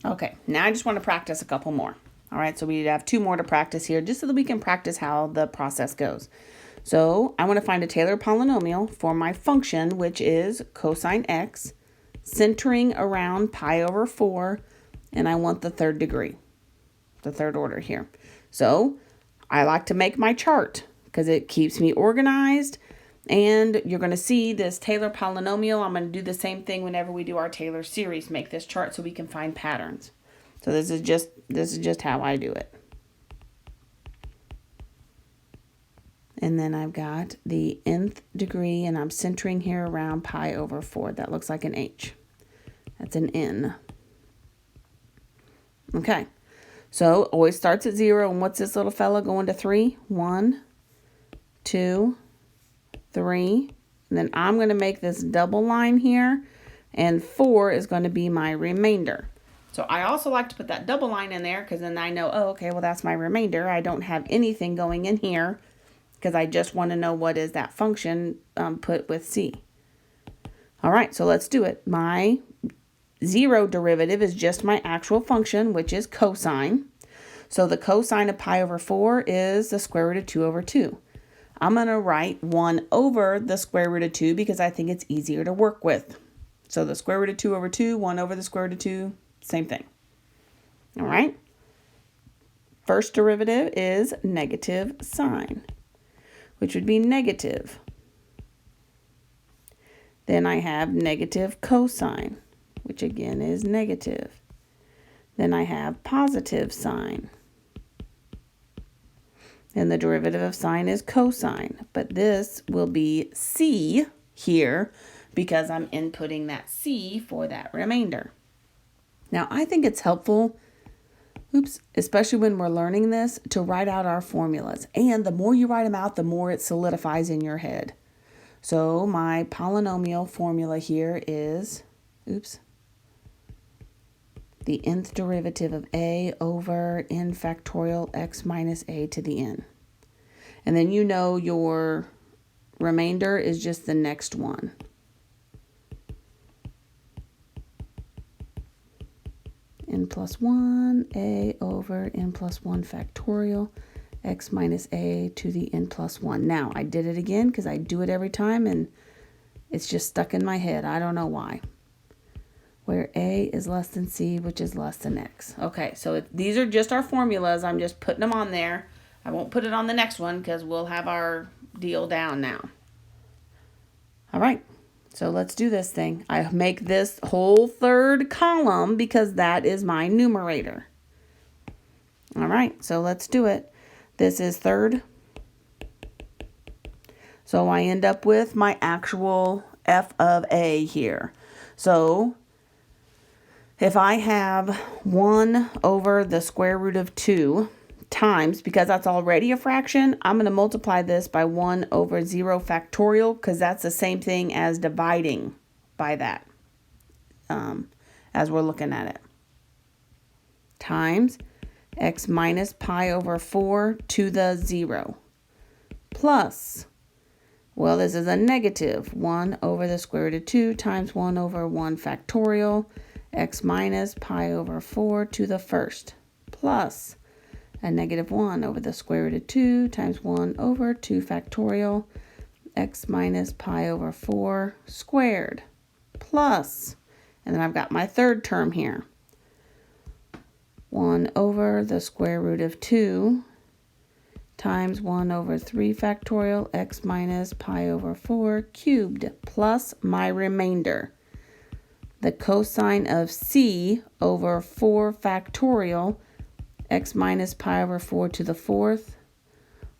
Okay, now I just want to practice a couple more. All right, so we have 2 more to practice here just so that we can practice how the process goes. So I want to find a Taylor polynomial for my function, which is cosine x, centering around pi over 4, and I want the third degree, the third order here. So I like to make my chart because it keeps me organized. And you're going to see this Taylor polynomial. I'm going to do the same thing whenever we do our Taylor series, make this chart so we can find patterns. So this is just how I do it. And then I've got the nth degree, and I'm centering here around pi over 4. That looks like an h. That's an n. Okay, so always starts at 0. And what's this little fella going to 3? 1, 2, 3. And then I'm going to make this double line here, and 4 is going to be my remainder. So I also like to put that double line in there because then I know, oh, okay, well, that's my remainder. I don't have anything going in here because I just want to know what is that function put with c. All right, so let's do it. My 0 derivative is just my actual function, which is cosine. So the cosine of pi over 4 is the square root of 2 over 2. I'm going to write 1 over the square root of 2 because I think it's easier to work with. So the square root of 2 over 2, 1 over the square root of 2, same thing. All right. First derivative is negative sine, which would be negative. Then I have negative cosine, which again is negative. Then I have positive sine. And the derivative of sine is cosine, but this will be c here because I'm inputting that c for that remainder. Now, I think it's helpful, especially when we're learning this, to write out our formulas. And the more you write them out, the more it solidifies in your head. So my polynomial formula here is, the nth derivative of a over n factorial x minus a to the n. And then you know your remainder is just the next one. N plus 1, a over n plus 1 factorial, x minus a to the n plus 1. Now, I did it again because I do it every time and it's just stuck in my head. I don't know why. Where a is less than c, which is less than x. Okay, so these are just our formulas. I'm just putting them on there. I won't put it on the next one because we'll have our deal down now. All right. So let's do this thing. I make this whole third column because that is my numerator. All right, so let's do it. This is third. So I end up with my actual f of a here. So if I have 1 over the square root of 2 times, because that's already a fraction, I'm going to multiply this by 1 over 0 factorial because that's the same thing as dividing by that as we're looking at it. Times x minus pi over 4 to the 0 plus, well, this is a negative 1 over the square root of 2 times 1 over 1 factorial x minus pi over 4 to the first plus a negative 1 over the square root of 2 times 1 over 2 factorial x minus pi over 4 squared plus, and then I've got my third term here, 1 over the square root of 2 times 1 over 3 factorial x minus pi over 4 cubed plus my remainder, the cosine of c over 4 factorial x minus pi over 4 to the 4th,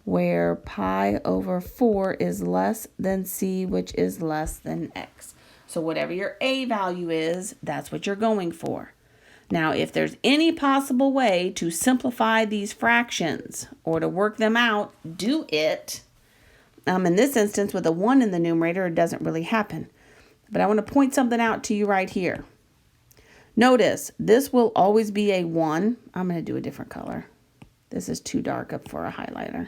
where pi over 4 is less than c, which is less than x. So whatever your a value is, that's what you're going for. Now, if there's any possible way to simplify these fractions or to work them out, do it. In this instance, with a 1 in the numerator, it doesn't really happen. But I want to point something out to you right here. Notice, this will always be a 1. I'm going to do a different color. This is too dark up for a highlighter.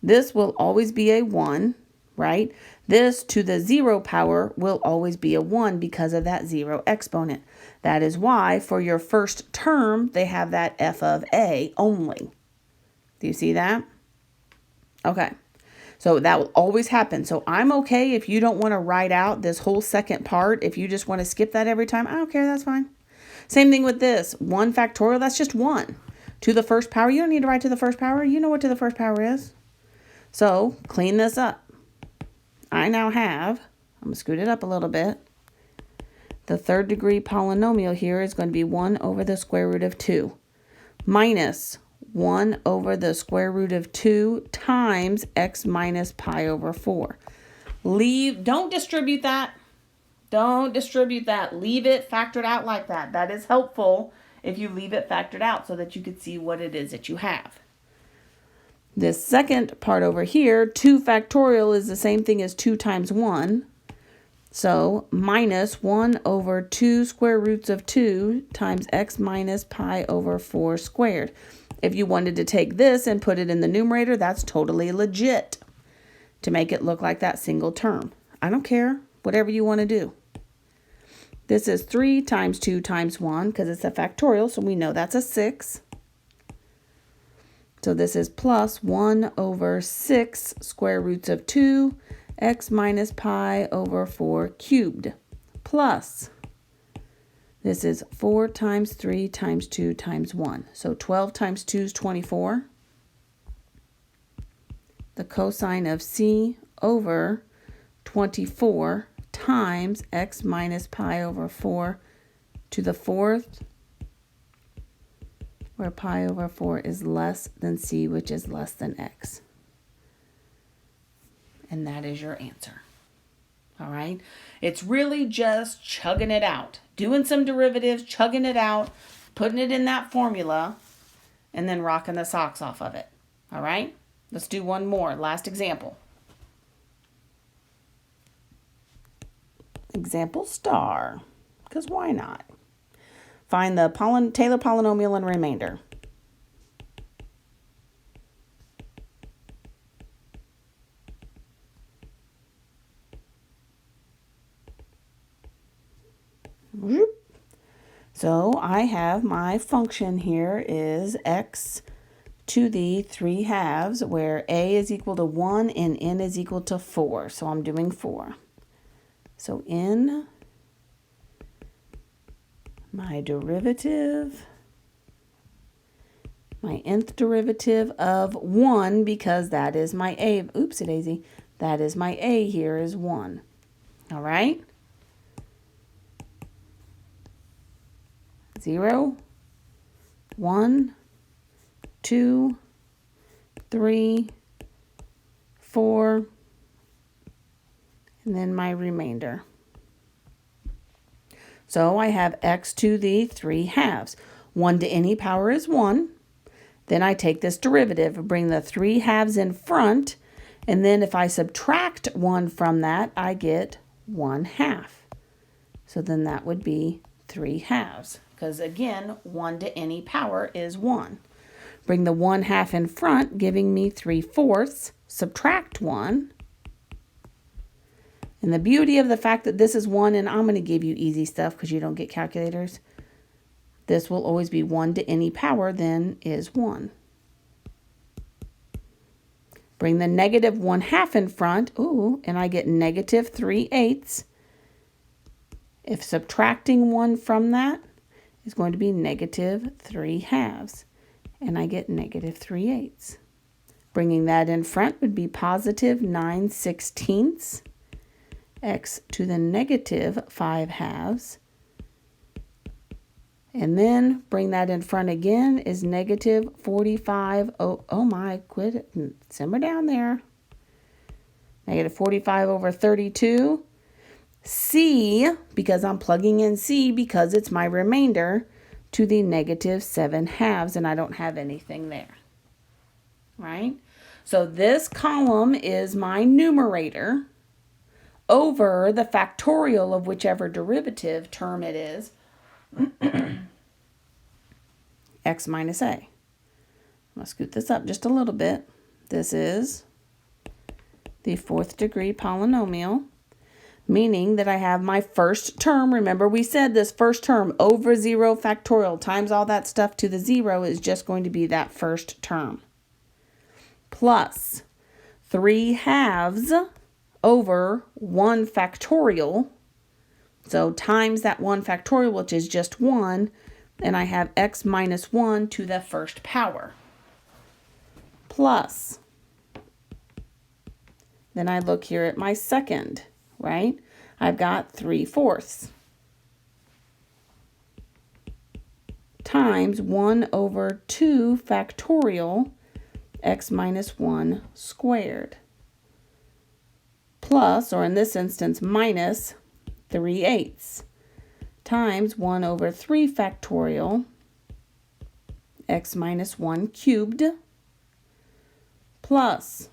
This will always be a 1, right? This to the 0 power will always be a 1 because of that 0 exponent. That is why for your first term, they have that f of a only. Do you see that? Okay. So that will always happen. So I'm okay if you don't want to write out this whole second part. If you just want to skip that every time, I don't care. That's fine. Same thing with this. 1 factorial, that's just 1. To the first power, you don't need to write to the first power. You know what to the first power is. So clean this up. I now have, I'm going to scoot it up a little bit. The third degree polynomial here is going to be 1 over the square root of 2 minus 1 over the square root of 2 times x minus pi over 4. Don't distribute that. Don't distribute that. Leave it factored out like that. That is helpful if you leave it factored out so that you can see what it is that you have. This second part over here, 2 factorial is the same thing as 2 times 1. So minus 1 over 2 square roots of 2 times x minus pi over 4 squared. If you wanted to take this and put it in the numerator, that's totally legit to make it look like that single term. I don't care. Whatever you want to do. This is 3 times 2 times 1 because it's a factorial, so we know that's a 6. So this is plus 1 over 6 square roots of 2 x minus pi over 4 cubed plus this is 4 times 3 times 2 times 1. So 12 times 2 is 24. The cosine of c over 24 times x minus pi over 4 to the 4th, where pi over 4 is less than c, which is less than x. And that is your answer. All right? It's really just chugging it out. Doing some derivatives, chugging it out, putting it in that formula, and then rocking the socks off of it. All right? Let's do one more. Last example. Example star. Because why not? Find the Taylor polynomial and remainder. So I have my function here is x to the 3 halves, where a is equal to 1 and n is equal to 4. So I'm doing 4. So in my derivative, my nth derivative of 1, because that is my a, oopsie daisy, that is my a here is 1. All right? 0, 1, 2, 3, 4, and then my remainder. So I have x to the 3 halves. 1 to any power is 1. Then I take this derivative, bring the 3 halves in front, and then if I subtract 1 from that, I get 1 half. So then that would be 3 halves. Because again, 1 to any power is 1. Bring the 1 half in front, giving me 3/4. Subtract 1. And the beauty of the fact that this is 1, and I'm going to give you easy stuff because you don't get calculators. This will always be 1 to any power, then is 1. Bring the negative 1 half in front, and I get negative 3/8. If subtracting 1 from that is going to be negative 3 halves, and I get negative 3/8. Bringing that in front would be positive 9/16. X to the negative 5 halves. And then bring that in front again is negative 45. Oh my, quit it. Simmer down there. Negative 45 over 32. C, because I'm plugging in C because it's my remainder, to the negative 7 halves, and I don't have anything there. Right? So this column is my numerator over the factorial of whichever derivative term it is, x minus a. I'm going to scoot this up just a little bit. This is the fourth degree polynomial, meaning that I have my first term. Remember, we said this first term over 0 factorial times all that stuff to the 0 is just going to be that first term. Plus 3 halves over 1 factorial. So times that 1 factorial, which is just 1, and I have x minus 1 to the first power. Plus, then I look here at my second, right? I've got 3/4 times 1 over 2 factorial x minus 1 squared. Plus, or in this instance, minus 3/8 times 1 over 3 factorial x minus 1 cubed. Plus,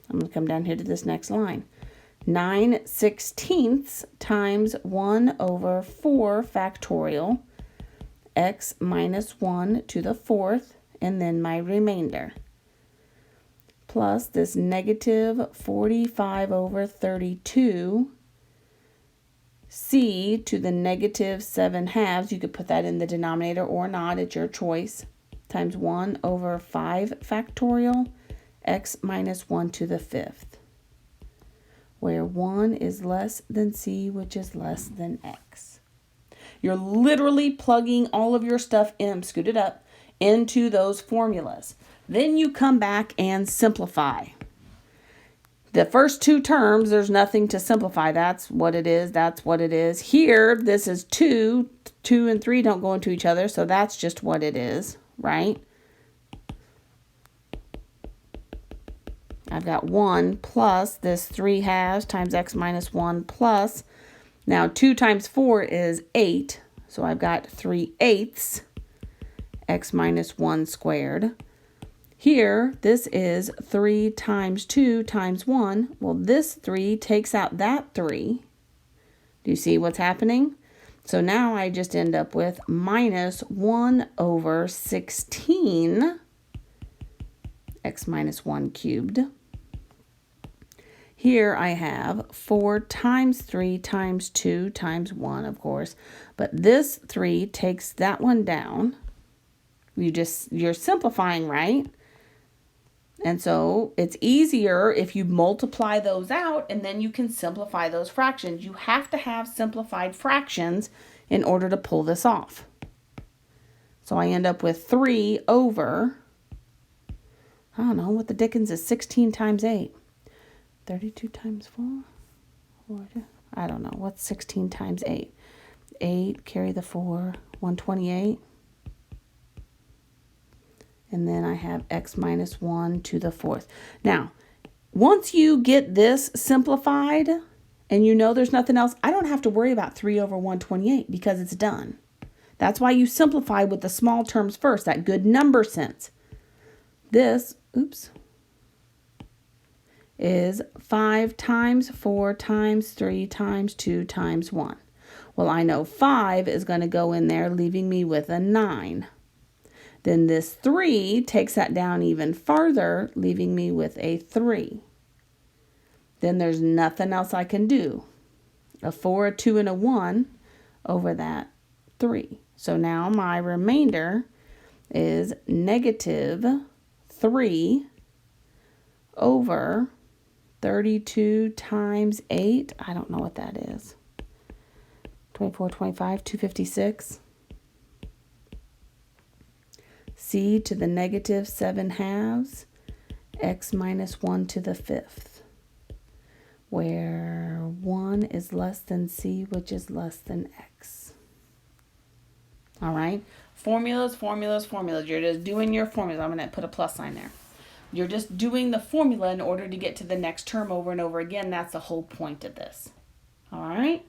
I'm going to come down here to this next line. 9/16 times 1 over 4 factorial x minus 1 to the 4th, and then my remainder. Plus this negative 45 over 32 c to the negative 7 halves. You could put that in the denominator or not, it's your choice. Times 1 over 5 factorial x minus 1 to the 5th, where 1 is less than c, which is less than x. You're literally plugging all of your stuff in, scoot it up, into those formulas. Then you come back and simplify. The first two terms, there's nothing to simplify. That's what it is. That's what it is. Here, this is 2. 2 and 3 don't go into each other, so that's just what it is, right? I've got 1 plus this 3 halves times x minus 1 plus, now 2 times 4 is 8, so I've got 3/8 x minus 1 squared. Here, this is 3 times 2 times 1. Well, this 3 takes out that 3. Do you see what's happening? So now I just end up with minus 1 over 16 x minus 1 cubed. Here I have 4 times 3 times 2 times 1, of course. But this 3 takes that one down. You're simplifying, right? And so it's easier if you multiply those out and then you can simplify those fractions. You have to have simplified fractions in order to pull this off. So I end up with 3 over, I don't know, what the dickens is 16 times 8? 32 times 4? I don't know. What's 16 times 8? 8, carry the 4, 128. And then I have x minus 1 to the 4th. Now, once you get this simplified and you know there's nothing else, I don't have to worry about 3 over 128 because it's done. That's why you simplify with the small terms first, that good number sense. This, is 5 times 4 times 3 times 2 times 1. Well, I know 5 is going to go in there, leaving me with a 9. Then this 3 takes that down even farther, leaving me with a 3. Then there's nothing else I can do. A 4, a 2, and a 1 over that 3. So now my remainder is negative 3 over 32 times 8. I don't know what that is. 24, 25, 256. C to the negative 7 halves, x minus 1 to the 5th, where 1 is less than c, which is less than x. All right? Formulas, formulas, formulas. You're just doing your formulas. I'm going to put a plus sign there. You're just doing the formula in order to get to the next term over and over again. That's the whole point of this. All right?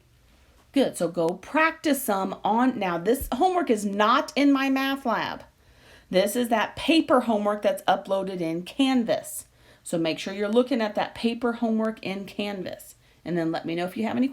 Good. So go practice some on. Now, this homework is not in my math lab. This is that paper homework that's uploaded in Canvas. So make sure you're looking at that paper homework in Canvas. And then let me know if you have any